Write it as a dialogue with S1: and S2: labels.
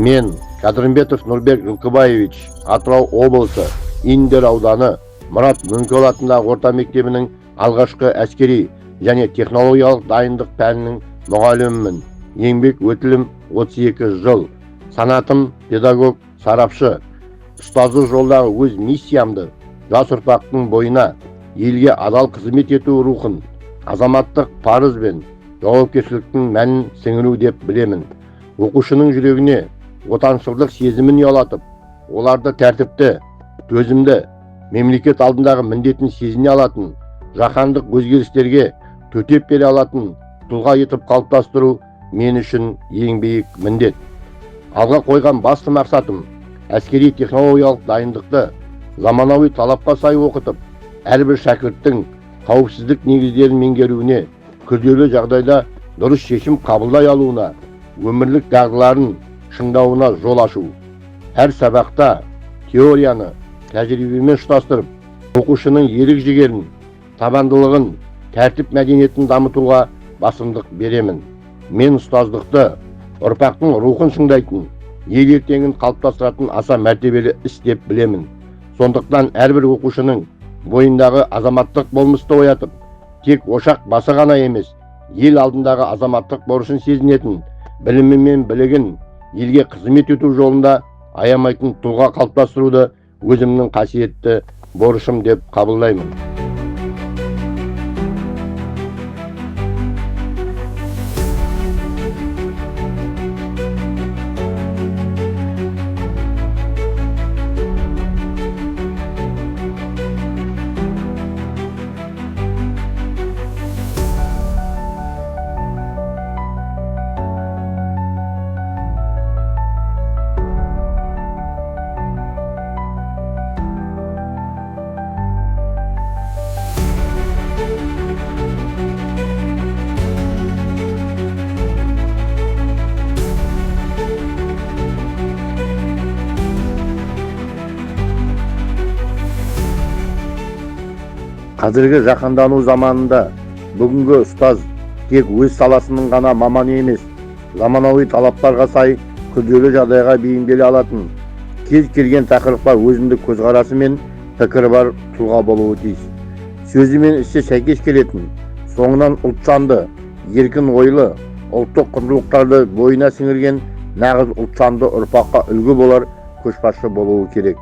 S1: Мен Кадырымбетов Нұрбек Жылқыбаевич, Атырау облысы Индер ауданы Мұрат Мөңкел атындағы орта мектебінің алғашқы әскери және технологиялық дайындық пәнінің мұғалімімін. Еңбек өтілім 32 жыл. Санатым педагог, сарапшы. Ұстаздық жолдағы өз миссиямды жас ұрпақтың бойына елге адал қызмет ету рухын, азаматтық парыз бен жауапкершіліктің мәнін сіңіру деп білемін. Оқушының жүрегіне отаншылдық сезімін ұялатып, оларды тәртіпті, төзімді, мемлекет алдындағы міндетін сезіне алатын, жаһандық өзгерістерге төтеп бере алатын тұлға етіп қалыптастыру мен үшін ең биік міндет. Алға қойған басты мақсатым әскери технологиялық дайындықты заманауи талапқа сай оқытып, әрбір шәкірттің қауіпсіздік негіздерін меңгеруіне, күрделі жағдайда дұрыс шешім қабылдай алуына, өмірлік дағдыларын шыңдауына жол ашу. Әр сабақта теорияны тәжірибемен ұштастырып, оқушының ерік жігерін, табандылығын, тәртіп мәдениетін дамытуға басымдық беремін. Мен ұстаздықты ұрпақтың рухын шыңдайтын, ел ертеңін қалыптастыратын аса мәртебелі іс деп білемін. Сондықтан әрбір оқушының бойындағы азаматтық болмысты оятып, тек ошақ басы ғана емес, ел алдындағы азаматтық борышын сезінетін, білімі мен білігін елге қызмет ету жолында аямайтын тұлға қалыптастыруды өзімнің қасиетті борышым деп қабылдаймын. Қазіргі жаһандану заманында бүгінгі ұстаз тек өз саласының ғана маманы емес, заманауи талаптарға сай күрделі жағдайға бейімделе алатын, кез келген тақырыпқа өзіндік көзқарасы мен пікірі бар тұлға болуы тиіс. Сөзі мен ісі сәйкес келетін, соңынан ұлтжанды, еркін ойлы, ұлттық құндылықтарды бойына сіңірген нағыз ұлтжанды ұрпаққа үлгі болар көшбасшы болуы керек.